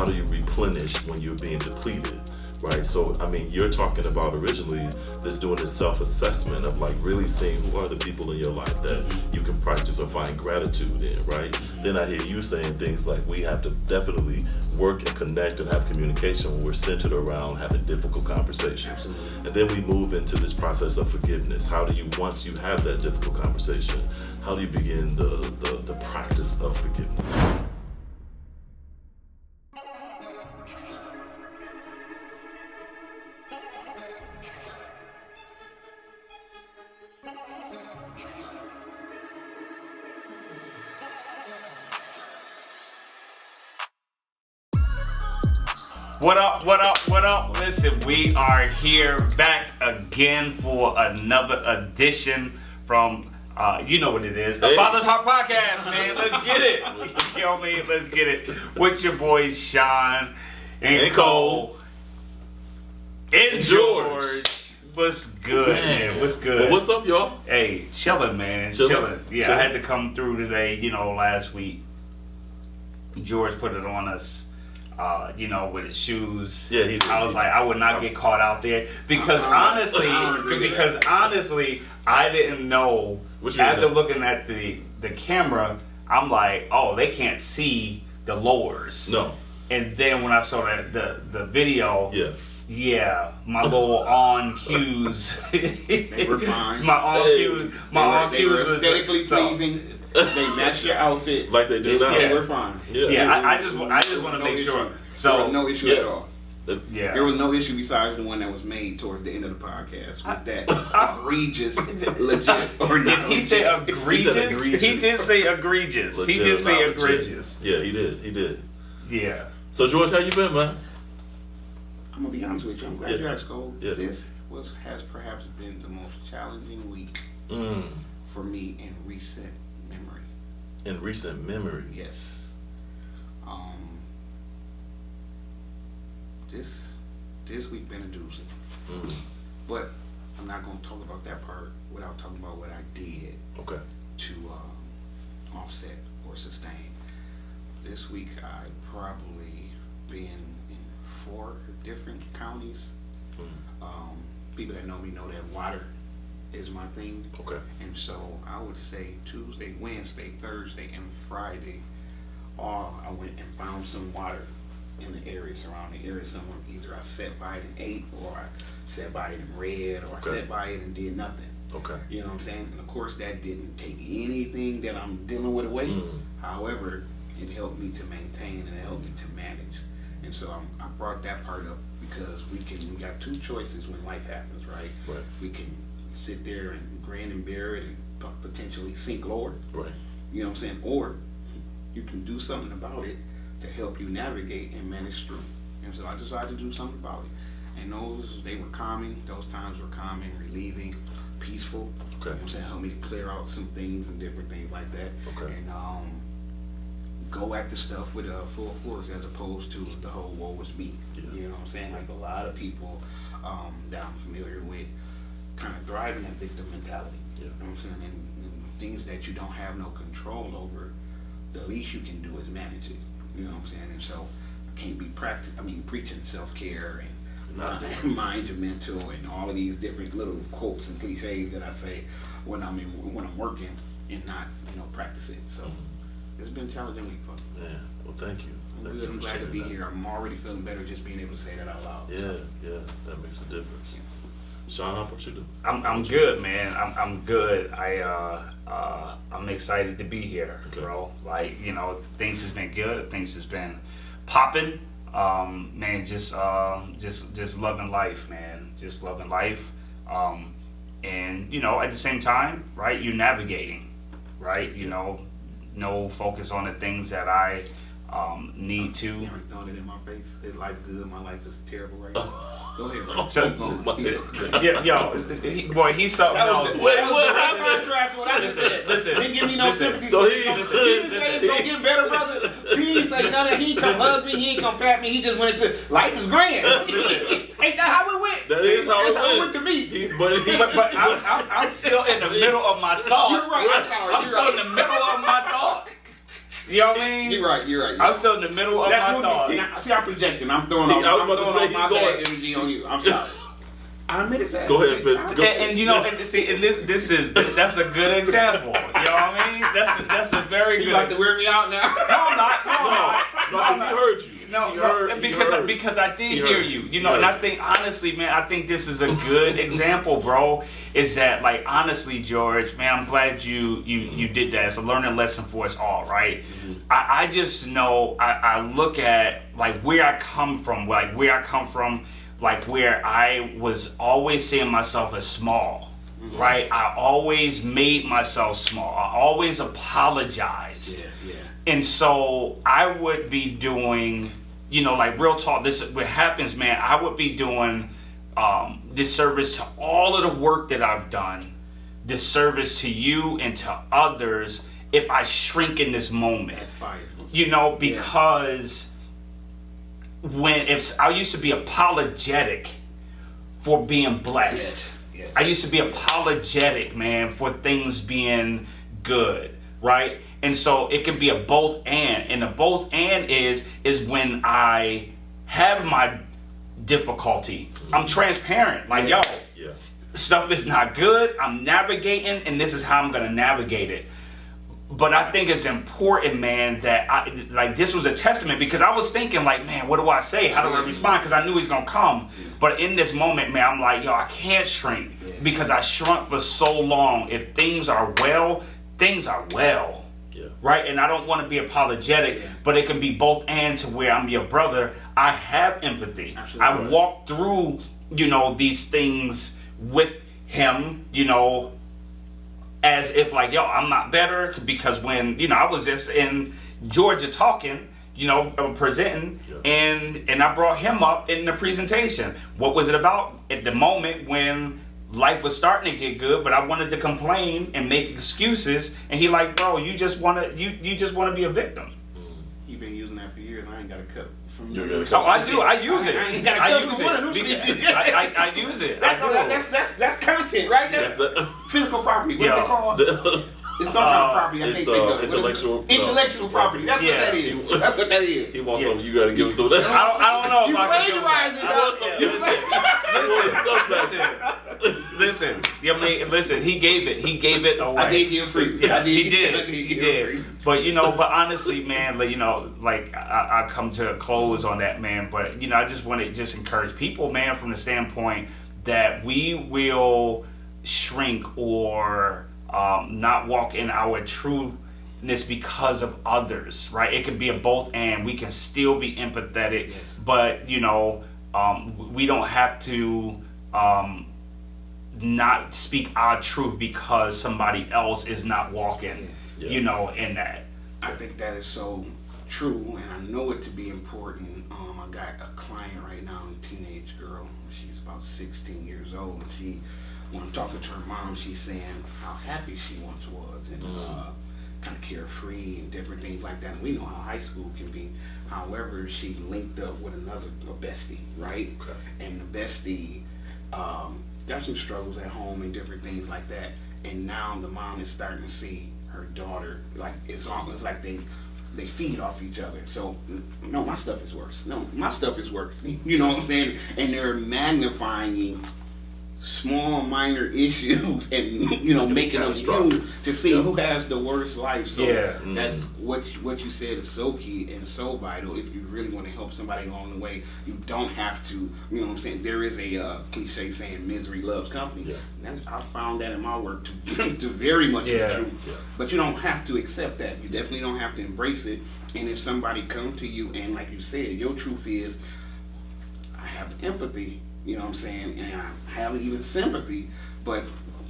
do you replenish when you're being depleted, right? So, I mean, you're talking about originally doing this self-assessment of like really seeing who are the people in your life that you can practice or find gratitude in, right? Then I hear you saying things like we have to definitely work and connect and have communication when we're centered around having difficult conversations. And then we move into this process of forgiveness. How do you, once you have that difficult conversation, how do you begin the practice of forgiveness? What up, what up, what up? Listen, we are here back again for another edition from, you know what it is, the Father's Heart Podcast, man. Let's get it. You know what I mean? Let's get it. With your boys, Shon and Cole and George. What's good, man? What's good? Well, what's up, y'all? Hey, chilling, man. Chilling. Yeah, I had to come through today, last week. George put it on us. With his shoes. Yeah, he did. I was like, I would not get caught out there because honestly, I didn't know. After looking at the camera, I'm like, oh, they can't see the lowers. No. And then when I saw the video, yeah, my little on cues. They were fine. My on cues were aesthetically pleasing. They matched your outfit like they do now. They were fine. I just want to make sure. So there was no issue at all. Yeah. There was no issue besides the one that was made towards the end of the podcast with that egregious, legit or not. Did he say egregious? He did say egregious. Legit, he did say legit. egregious. Yeah, he did. Yeah. So George, how you been, man? I'm gonna be honest with you. I'm glad you asked, Cole. Yeah. This has perhaps been the most challenging week for me in recent memory. In recent memory. Yes. This week been a doozy. But I'm not going to talk about that part without talking about what I did to offset or sustain. This week I probably been in 4 different counties. People that know me know that water is my thing. And so I would say Tuesday, Wednesday, Thursday, and Friday, I went and found some water in the areas around the area. Somewhere either I sat by it and ate, or I sat by it and read, or I sat by it and did nothing. You know what I'm saying? And of course that didn't take anything that I'm dealing with away. However, it helped me to maintain and it helped me to manage. And so I brought that part up because we got 2 choices when life happens, right? We can sit there and grin and bear it and potentially sink lower. You know what I'm saying? Or you can do something about it to help you navigate and manage through. And so I decided to do something about it. And they were calming. Those times were calming, relieving, peaceful. You know what I'm saying? Helped me to clear out some things and different things like that. And go at the stuff with full force as opposed to the whole woe is me. You know what I'm saying? Like a lot of people that I'm familiar with kind of thrive in that victim mentality. You know what I'm saying? And things that you don't have no control over, the least you can do is manage it. You know what I'm saying? And so I can't be preaching self-care and mind your mental and all of these different little quotes and cliches that I say when I'm working and not practice it. So it's been a challenging week for me. Yeah. Well, thank you. I'm glad to be here. I'm already feeling better just being able to say that out loud. Yeah, that makes a difference. Shon, how about you do? I'm good, man. I'm good. I'm excited to be here, bro. Like, things has been good. Things has been popping. Man, just loving life, man. Just loving life. And at the same time, right, you're navigating, right? No focus on the things that I need to. You ever thrown it in my face? Is life good? My life is terrible right now. Go ahead, bro. So, he's something else. What happened? What I just said. Listen. He didn't give me no sympathy. So he didn't say it's gonna get better, brother. He didn't say nothing. He ain't come hug me. He ain't come pat me. He just went into life is grand. Ain't that how it went? That is how it went to me. But I'm still in the middle of my thought. You're right. I'm sorry. I'm still in the middle of my thought. You know what I mean? You're right. I'm still in the middle of my thoughts. See, I'm projecting. I'm throwing off. I'm throwing off my bad energy on you. I'm sorry. I admitted that. Go ahead, Fitz. And you know, and see, and that's a good example. You know what I mean? That's a very good. You like to wear me out now? No, I'm not. No, because he heard you. Because I did hear you. You know, and I think honestly, man, I think this is a good example, bro. Is that like honestly, George, man, I'm glad you did that. It's a learning lesson for us all, right? Mm-hmm. I just know I look at like where I come from, like where I was always seeing myself as small, mm-hmm. right? I always made myself small. I always apologized. Yeah. And so I would be doing, you know, like real talk, this what happens, man, I would be doing disservice to all of the work that I've done, disservice to you and to others if I shrink in this moment. That's fire. You know, because I used to be apologetic for being blessed. Yes. I used to be apologetic, man, for things being good, right? And so it could be a both and the both and is when I have my difficulty, I'm transparent, like stuff is not good, I'm navigating, and this is how I'm gonna navigate it. But I think it's important, man, that this was a testament, because I was thinking like, man, what do I say? How do I respond? Because I knew he's going to come. But in this moment, man, I'm like, I can't shrink because I shrunk for so long. If things are well, things are well. Yeah. Right? And I don't want to be apologetic, but it can be both and to where I'm your brother. I have empathy. Absolutely. I walk through, you know, these things with him, you know, as if like, I'm not better, because when, you know, I was just in Georgia talking, you know, presenting, and I brought him up in the presentation. What was it about? At the moment when life was starting to get good, but I wanted to complain and make excuses, and he like, bro, you just want to be a victim. You've been using that for years, and I ain't got a cut. I do. I use it. I use it. That's content, right? That's physical property. What's it called? It's some kind of property. I can't think of intellectual property. That's what that is. That's what that is. He wants something. You got to give him some of that. I don't know. You plagiarized it. Listen. He gave it away. I gave you free. Yeah, he did. But you know, honestly, man, like, you know, like I come to a close on that, man. But you know, I just want to encourage people, man, from the standpoint that we will shrink or not walk in our trueness because of others, right? It can be a both and. We can still be empathetic, but you know, we don't have to not speak our truth because somebody else is not walking, you know, in that. I think that is so true, and I know it to be important. I got a client right now, a teenage girl. She's about 16 years old, and when I'm talking to her mom, she's saying how happy she once was, and kind of carefree and different things like that. And we know how high school can be. However, she linked up with a bestie, right? Okay. And the bestie got some struggles at home and different things like that. And now the mom is starting to see her daughter, like it's almost like they feed off each other. So, no, my stuff is worse. No, my stuff is worse. You know what I'm saying? And they're magnifying small minor issues and, you know, making them huge to see who has the worst life. So that's what you said is so key and so vital. If you really want to help somebody along the way, you don't have to, you know what I'm saying, there is a cliche saying, misery loves company. I found that in my work to very much be true. But you don't have to accept that. You definitely don't have to embrace it. And if somebody comes to you and, like you said, your truth is, I have empathy, you know what I'm saying, and I have even sympathy, but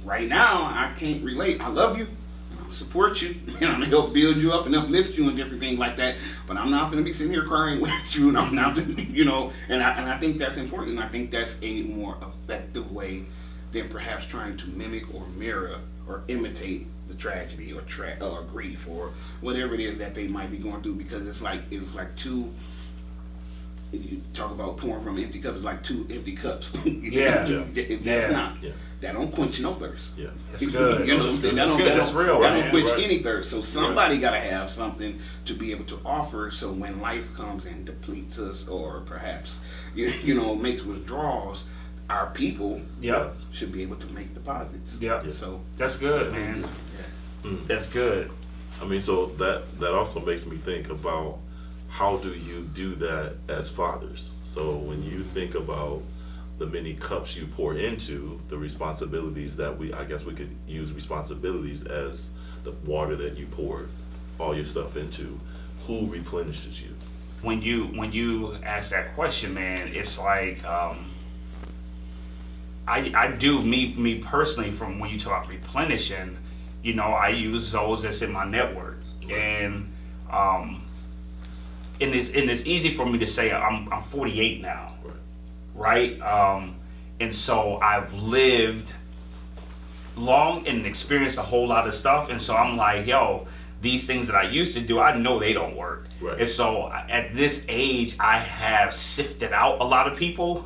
right now I can't relate. I love you, and I'll support you, and I'm gonna help build you up and uplift you and different things like that, but I'm not gonna be sitting here crying with you, and I'm not, you know, and I think that's important. I think that's a more effective way than perhaps trying to mimic or mirror or imitate the tragedy or grief or whatever it is that they might be going through, because it was like two you talk about pouring from an empty cup, it's like 2 empty cups. Yeah. That's not. Yeah. That don't quench no thirst. Yeah. That's good. You know what I'm saying? That's good. That's real. That Man. don't quench Right. any thirst. So somebody got to have something to be able to offer. So when life comes and depletes us, or perhaps makes withdrawals, our people Yep. should be able to make deposits. Yep. So That's good, man. That's good. I mean, so that also makes me think about how do you do that as fathers? So when you think about the many cups you pour into, the responsibilities that I guess we could use responsibilities as the water that you pour all your stuff into, who replenishes you? When you ask that question, man, it's like I do me personally, from when you talk about replenishing, I use those that's in my network, and it's easy for me to say I'm 48 now, right? And so I've lived long and experienced a whole lot of stuff, and so I'm like, yo, these things that I used to do, I know they don't work. Right. And so at this age, I have sifted out a lot of people,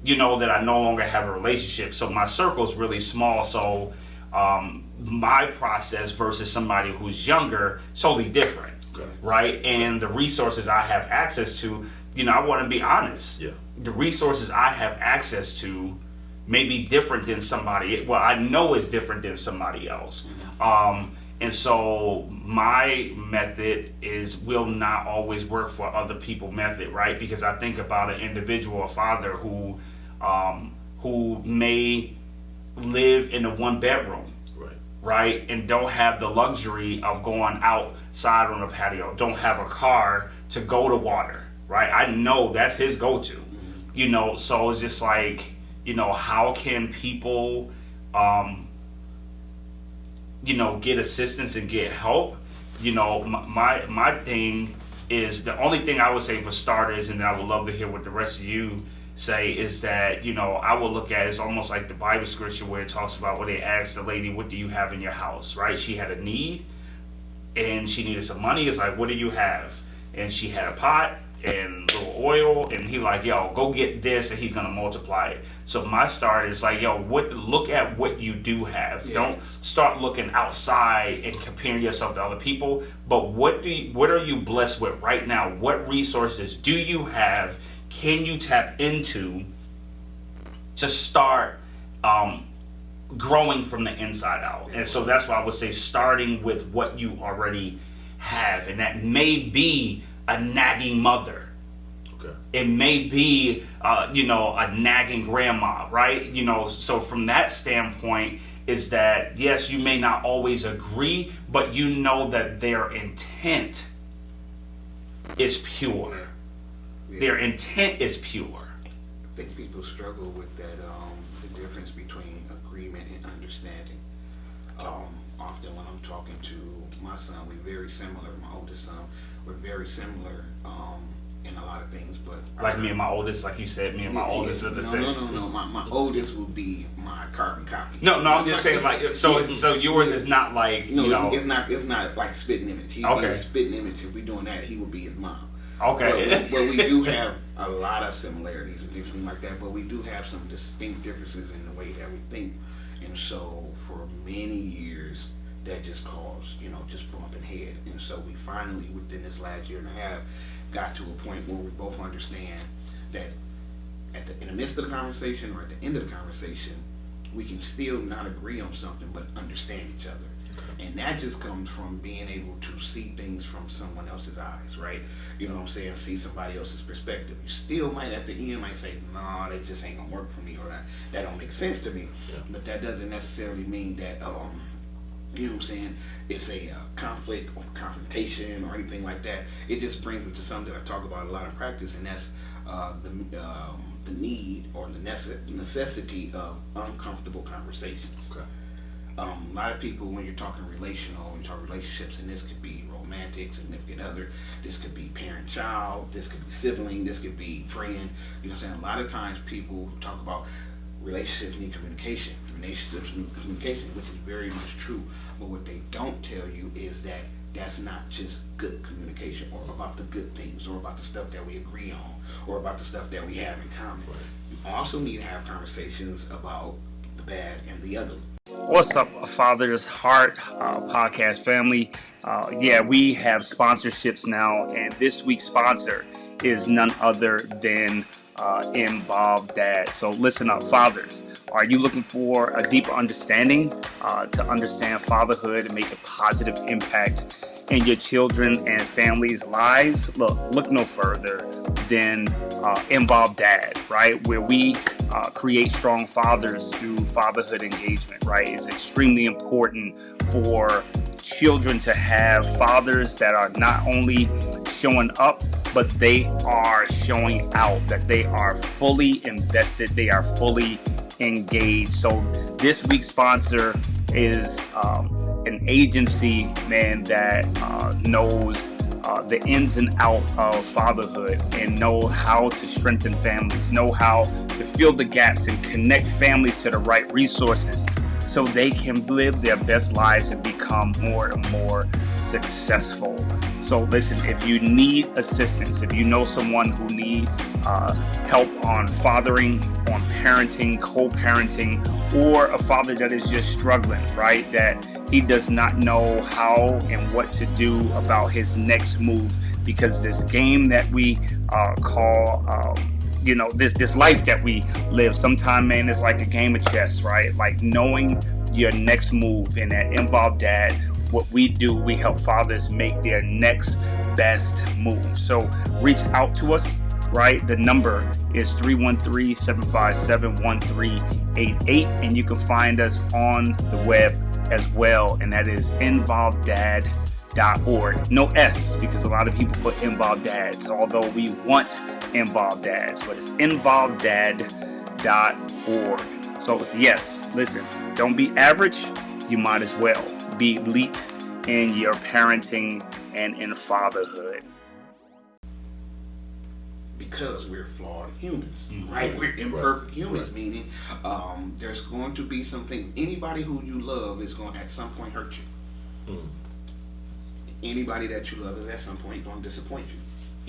that I no longer have a relationship. So my circle's really small. So my process versus somebody who's younger, totally different. Okay. Right? And the resources I have access to, I want to be honest. Yeah. The resources I have access to may be different than somebody. Well, I know it's different than somebody else. And so my method will not always work for other people's method, right? Because I think about an individual, a father who may live in a 1-bedroom, right? And don't have the luxury of going outside on a patio, don't have a car to go to water, right? I know that's his go-to, so it's just like, how can people, get assistance and get help? My thing is, the only thing I would say for starters, and I would love to hear what the rest of you say, is that, I will look at it's almost like the Bible scripture where it talks about where they asked the lady, what do you have in your house, right? She had a need and she needed some money. It's like, what do you have? And she had a pot and a little oil, and he like, yo, go get this, and he's gonna multiply it. So my start is like, yo, look at what you do have. Yeah. Don't start looking outside and comparing yourself to other people, but what are you blessed with right now? What resources do you have? Can you tap into to start growing from the inside out? And so that's why I would say starting with what you already have, and that may be a nagging mother. Okay. It may be, a nagging grandma, right? So from that standpoint, is that yes, you may not always agree, but you know that their intent is pure. Yeah. Their intent is pure. I think people struggle with that, the difference between agreement and understanding. Often when I'm talking to my son, we're very similar. My oldest son, we're very similar in a lot of things, but like me and my oldest, like you said, me and my oldest are the same. No. My oldest will be my carbon copy. No, I'm just saying, like, so yours is not like, it's not like spitting image. He'd be a spitting image. If we're doing that, he would be his mom. Okay. But we do have a lot of similarities and everything like that, but we do have some distinct differences in the way that we think. And so for many years, that just caused, just bumping head. And so we finally, within this last year and a half, got to a point where we both understand that in the midst of the conversation or at the end of the conversation, we can still not agree on something, but understand each other. Okay. And that just comes from being able to see things from someone else's eyes, right? You know what I'm saying? See somebody else's perspective. You still might at the end might say, no, that just ain't gonna work for me, or that don't make sense to me. Yeah. But that doesn't necessarily mean that, you know what I'm saying, it's a conflict or confrontation or anything like that. It just brings me to something that I talk about a lot in practice, and that's the need or the necessity of uncomfortable conversations. Okay. A lot of people, when you're talking relational, when you talk relationships, and this could be romantic, significant other, this could be parent-child, this could be sibling, this could be friend. You know what I'm saying? A lot of times people talk about relationships need communication, which is very much true. But what they don't tell you is that that's not just good communication, or about the good things, or about the stuff that we agree on, or about the stuff that we have in common. Right. You also need to have conversations about the bad and the ugly. What's up, Father's Heart podcast family? We have sponsorships now, and this week's sponsor is none other than Involved Dad. So listen up, fathers. Are you looking for a deeper understanding to understand fatherhood and make a positive impact in your children and families' lives? Look no further than Involved Dad, right? Where we create strong fathers through fatherhood engagement, right? It's extremely important for children to have fathers that are not only showing up, but they are showing out, that they are fully invested, they are fully engaged. So this week's sponsor is an agency, man, that knows the ins and outs of fatherhood and know how to strengthen families, know how to fill the gaps and connect families to the right resources so they can live their best lives and become more and more successful. So listen, if you need assistance, if you know someone who needs help on fathering, on parenting, co-parenting, or a father that is just struggling, right? That he does not know how and what to do about his next move, because this game that we call, this life that we live, sometimes, man, it's like a game of chess, right? Like knowing your next move. And at Involved Dad, what we do, we help fathers make their next best move. So reach out to us, right? The number is 313-757-1388, and you can find us on the web as well, and that is involveddad.org. No S, because a lot of people put Involved Dads, although we want Involved Dads, but it's involveddad.org. So yes, listen, don't be average, you might as well be elite in your parenting and in fatherhood. Because we're flawed humans, right? We're imperfect humans, meaning there's going to be some things. Anybody who you love is going to at some point hurt you. Anybody that you love is at some point going to disappoint you.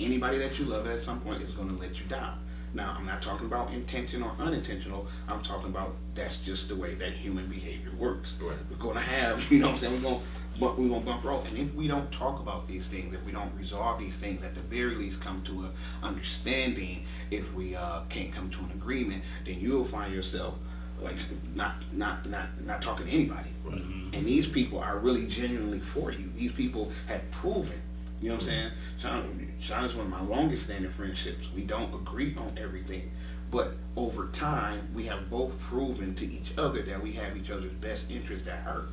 Anybody that you love at some point is going to let you down. Now, I'm not talking about intentional or unintentional. I'm talking about that's just the way that human behavior works. Right. We're going to have, we're going to bump road. And if we don't talk about these things, if we don't resolve these things, at the very least come to an understanding, if we can't come to an agreement, then you'll find yourself like not talking to anybody. Right. And these people are really genuinely for you. These people have proven. You know what I'm saying? Shon is one of my longest standing friendships. We don't agree on everything, but over time we have both proven to each other that we have each other's best interest at heart.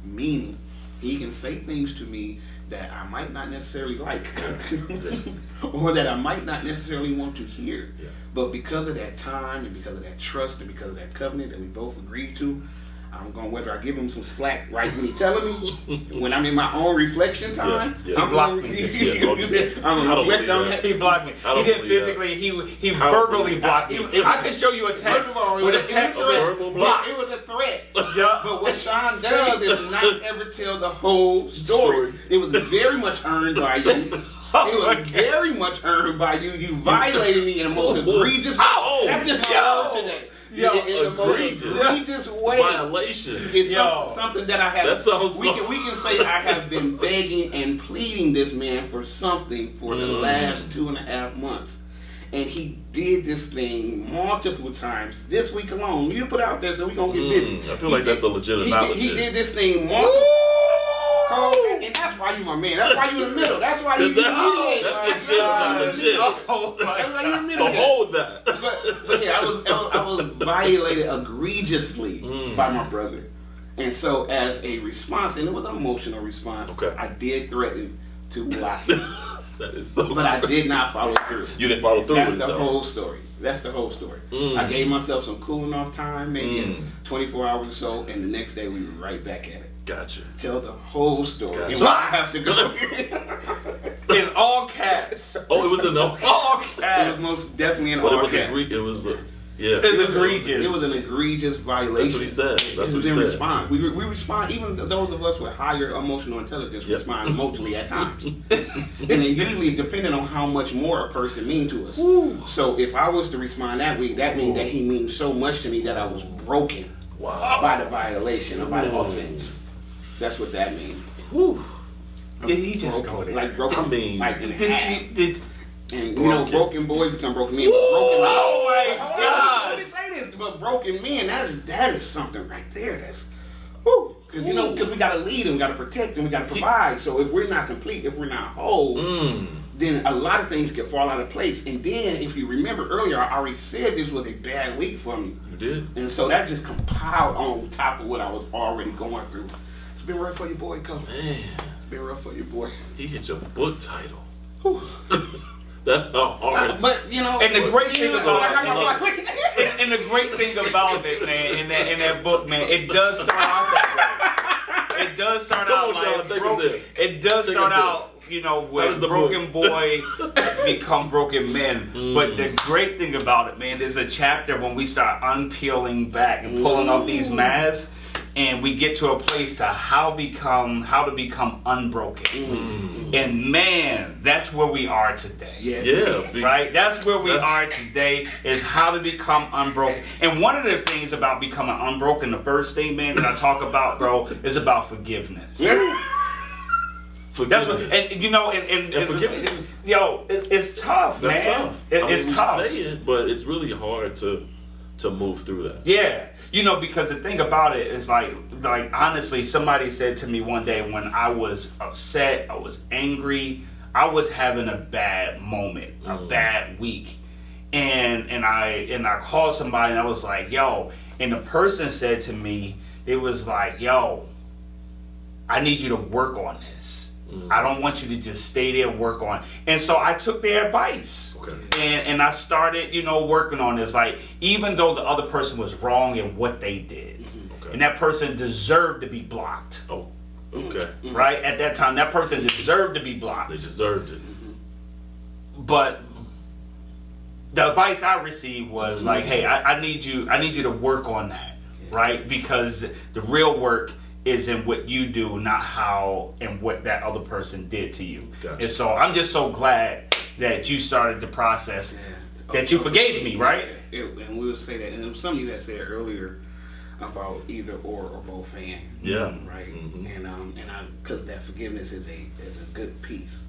Meaning, he can say things to me that I might not necessarily like, or that I might not necessarily want to hear. Yeah. But because of that time, and because of that trust, and because of that covenant that we both agreed to, I'm going, whether I give him some slack right when he's telling me, when I'm in my own reflection time, I'm blocked me. I'm reflecting on that. He blocked me. He didn't physically, he verbally blocked me. I can show you a text with a text block. It was a threat. Yeah. But what Shon does is not ever tell the whole story. It was very much earned by you. It was very much earned by you. You violated me in the most egregious way. That's just my word today. Egregious way. Violation. It's something that I have. That sounds we can say I have been begging and pleading this man for something for the last 2.5 months. And he did this thing multiple times this week alone. You put it out there, so we're going to get busy. I feel like that's the legit analogy. He did this thing multiple and that's why you my man. That's why you in the middle. That's why you That's legit, not legit. That's why you in the middle. So hold that. But yeah, I was violated egregiously by my brother. And so as a response, and it was an emotional response, I did threaten to block him. That is so but I did not follow through. You didn't follow through That's with it, the though. whole story. That's the whole story. I gave myself some cooling off time, maybe 24 hours or so, and the next day we were right back at it. Gotcha. Tell the whole story. Gotcha. And I have to go. In all caps. Oh, it was in all caps. It was most definitely in all caps. It was Yeah. It's egregious. It was an egregious violation. That's what he said. That's what he said. Respond. We respond. Even those of us with higher emotional intelligence respond emotionally at times, and then usually depending on how much more a person means to us. Woo. So if I was to respond that way, that means that he means so much to me that I was broken by the violation or by the offense. That's what that means. Woo. Did he just go there? Like broken. I mean, like in half. And broken boys become broken men. Broken men. Oh my God! Let me say this, but broken men, that is something right there. That's because because we gotta lead and we gotta protect and we gotta provide. So if we're not complete, if we're not whole, then a lot of things can fall out of place. And then if you remember earlier, I already said this was a bad week for me. You did. And so that just compiled on top of what I was already going through. It's been rough for you, boy, Cole. Man, It's been rough for you, boy. he hit your book title. Whew. That's how hard. But and the great thing about it, and the great thing about it, man, in that book, man, it does start out that way. It does start out like broken. It does start out, with broken boy become broken men. But the great thing about it, man, there's a chapter when we start unpeeling back and pulling off these masks. And we get to a place to how to become unbroken. And man, that's where we are today. Yes. Yeah. Right? That's where we are today, is how to become unbroken. And one of the things about becoming unbroken, the first thing, man, that I talk about, bro, is about forgiveness. That's what, and forgiveness is, it's tough, man. That's tough. It's tough. We say it, but it's really hard to move through that. Yeah. Because the thing about it is like honestly, somebody said to me one day when I was upset, I was angry, I was having a bad moment, a bad week. And I called somebody and I was like, yo, and the person said to me, it was like, yo, I need you to work on this. I don't want you to just stay there and work on. And so I took their advice. Okay. And I started, working on this. Like, even though the other person was wrong in what they did, and that person deserved to be blocked. Oh, okay. Right? At that time, that person deserved to be blocked. They deserved it. But the advice I received was like, hey, I need you to work on that, right? Because the real work is in what you do, not how and what that other person did to you. Gotcha. And so I'm just so glad that you started the process, that you forgave me, right? And we would say that, and there was something you had said earlier about either or both and. Yeah. Right. And because that forgiveness is a good piece.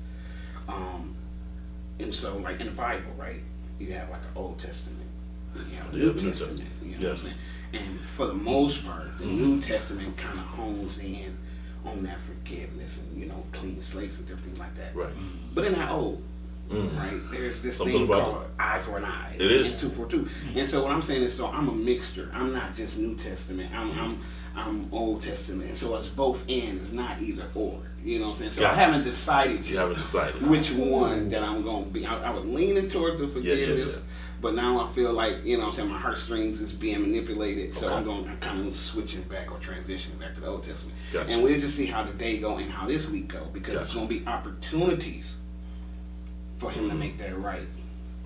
And so like in the Bible, right, you have like an Old Testament, you have a New Testament. You know what I'm saying? And for the most part, the New Testament kind of hones in on that forgiveness and clean slates and everything like that. Right. But in that old, right, there's this Something thing about called eye for an eye. It is. And 2 for 2. And so what I'm saying is, so I'm a mixture. I'm not just New Testament. I'm Old Testament. And so it's both and. It's not either or. You know what I'm saying? So Gotcha. I haven't decided yet. You haven't decided which one that I'm going to be. I was leaning toward the forgiveness. Yeah. But now I feel like, my heartstrings is being manipulated. So I'm kind of switching back or transitioning back to the Old Testament. Gotcha. And we'll just see how the day go and how this week go. Because it's going to be opportunities for him to make that right.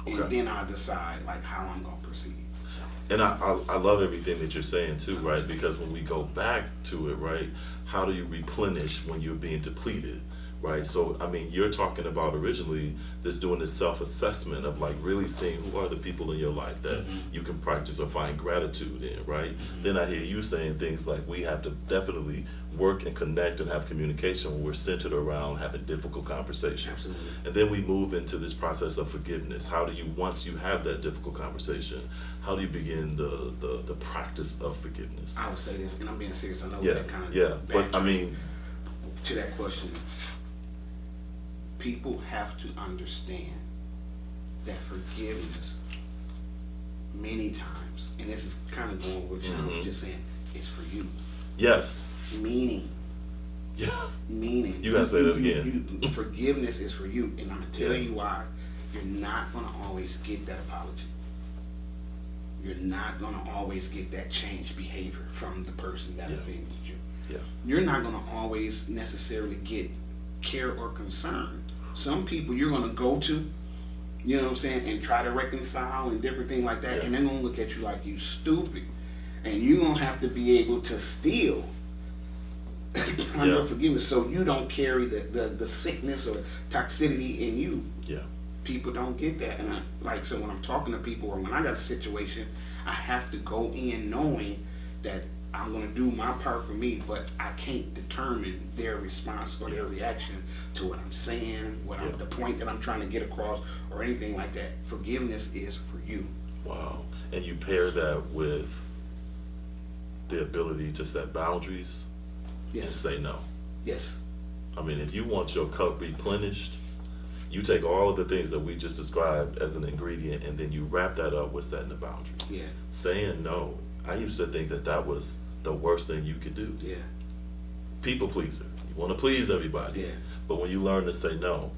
And then I'll decide like how I'm going to proceed. So. And I love everything that you're saying too, right? Because when we go back to it, right, how do you replenish when you're being depleted? Right, so you're talking about originally doing this self-assessment of like really seeing who are the people in your life that you can practice or find gratitude in, right? Then I hear you saying things like we have to definitely work and connect and have communication when we're centered around having difficult conversations. Absolutely. And then we move into this process of forgiveness. How do you, once you have that difficult conversation, how do you begin the practice of forgiveness? I would say this, and I'm being serious. I know Yeah, that kind of but to that question. People have to understand that forgiveness many times, and this is kind of going with what Shon was just saying, it's for you. Yes. Meaning. Yeah. Meaning. You gotta say that again. Forgiveness is for you, and I'm gonna tell you why. You're not gonna always get that apology. You're not gonna always get that changed behavior from the person that offended you. Yeah. You're not gonna always necessarily get care or concern. Some people you're going to go to you know what I'm saying, and try to reconcile and different things like that, and they're gonna look at you like you stupid, and you're gonna have to be able to steal forgiveness, so you don't carry the sickness or toxicity in you. Yeah. People don't get that, and so when I'm talking to people or when I got a situation, I have to go in knowing that I'm gonna do my part for me, but I can't determine their response or their reaction to what I'm saying, the point that I'm trying to get across, or anything like that. Forgiveness is for you. Wow. And you pair that with the ability to set boundaries and say no. Yes. I mean, if you want your cup replenished, you take all of the things that we just described as an ingredient, and then you wrap that up with setting a boundary. Yeah. Saying no. I used to think that was the worst thing you could do. Yeah. People pleaser. You want to please everybody. Yeah. But when you learn to say no,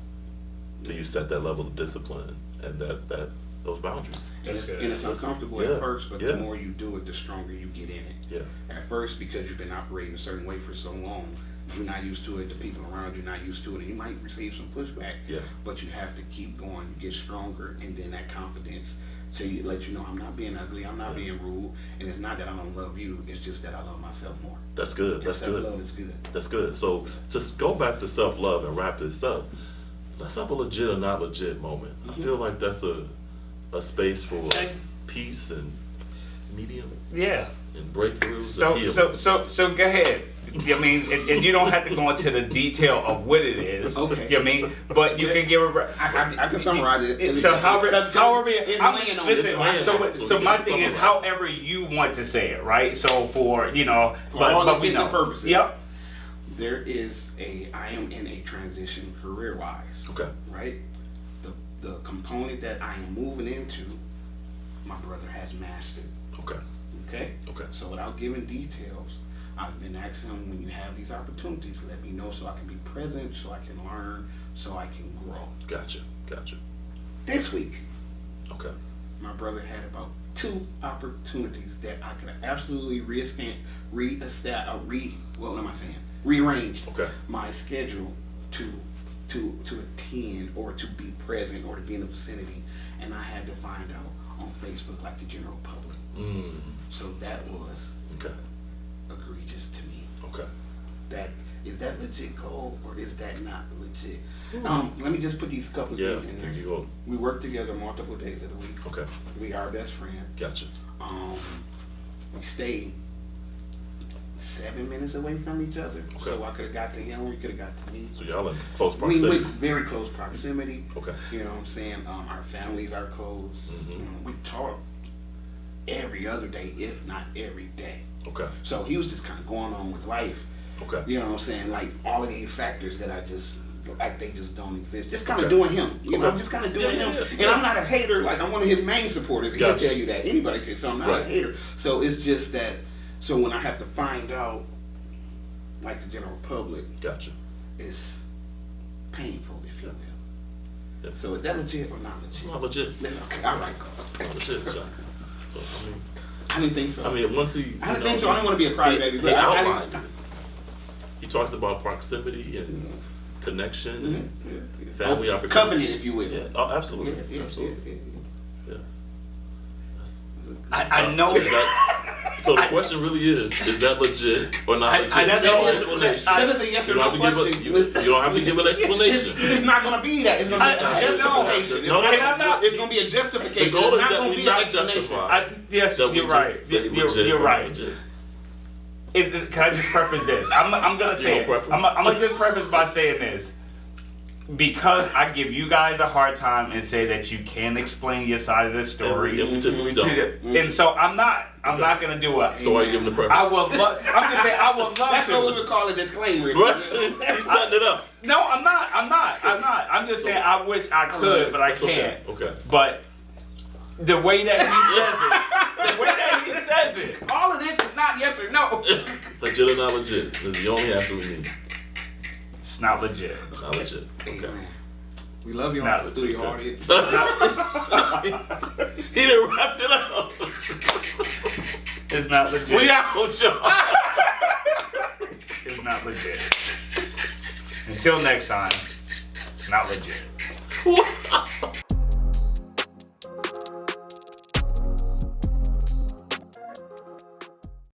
then you set that level of discipline and those boundaries. And it's uncomfortable at first, but the more you do it, the stronger you get in it. Yeah. At first, because you've been operating a certain way for so long, you're not used to it, the people around you are not used to it, and you might receive some pushback. Yeah. But you have to keep going, get stronger, and then that confidence let you know I'm not being ugly, I'm not being rude, and it's not that I don't love you, it's just that I love myself more. That's good. And That's good. Self-love is good. That's good. So to go back to self-love and wrap this up, let's have a legit or not legit moment. I feel like that's a space for peace and medium. Yeah. And breakthroughs. So go ahead. I mean, and you don't have to go into the detail of what it is. Okay. You know what I mean? But you can give a. I can summarize it. So however listen, so my thing is however you want to say it, right? So for all but we intents know. and purposes. Yep. I am in a transition career-wise. Okay. Right? The component that I am moving into, my brother has mastered. Okay. Okay? Okay. So without giving details, I've been asking him, when you have these opportunities, let me know so I can be present, so I can learn, so I can grow. Gotcha. This week, Okay. my brother had about 2 opportunities that I could absolutely rearrange Okay. my schedule to attend or to be present or to be in the vicinity, and I had to find out on Facebook like the general public. So that was Okay. egregious to me. Okay. Is that legit, Cole, or is that not legit? Let me just put these couple of things in there. You go. We work together multiple days of the week. Okay. We are best friends. Gotcha. We stay 7 minutes away from each other, Okay. so I could have got to him, we could have got to me. So y'all in close We proximity. very close proximity. Okay. You know what I'm saying? Our families are close. Mhm. We talk every other day, if not every day. Okay. So he was just kind of going on with life. Okay. You know what I'm saying? Like all of these factors that they just don't exist. Just kind of Okay. doing him. You know, Okay. just kind of doing him. Yeah. And I'm not a hater. Like, I'm one of his main supporters. He'll Gotcha. tell you that. Anybody can. So I'm not a hater. So it's just that. So when I have to find out, like the general public, Gotcha. it's painful, if you will. Yeah. So is that legit or not It's legit? not legit. Okay, all right. It's not legit. So I didn't think so. I mean, once he. I didn't think so. I didn't want to be a crybaby. He But outlined it. He talks about proximity and connection and family opportunity. Covenant, if you will. Yeah. Oh, absolutely. Yeah. Absolutely. Yeah. I know. So the question really is that legit or not legit? I know. Explanation. Because it's a yes or You don't no have to question. give you don't have to give an explanation. It's not going to be that. It's going to be a I justification. know. It's going to be a justification. The goal It's is not that going to we be an not explanation. justify. Yes, That we you're right. just say legit You're or right. legit. Can I just preface this? I'm gonna say it. I'm gonna just preface by saying this. Because I give you guys a hard time and say that you can't explain your side of the story, And we typically don't. and so I'm not gonna do it. So why are you giving the preference? I will. I'm just saying I would love That's what we to. would call a disclaimer. He's setting it up. No, I'm not. I'm just saying I wish I could, but I That's can't. Okay. But the way that he says it, All of this is not yes or no. Legit or not legit? This is the only answer we need. it's not legit. Not legit. Hey, Okay. man. We love you Not- on the studio okay. audience. He done wrapped it up. It's not legit. We out, y'all. It's not legit. Until next time, it's not legit.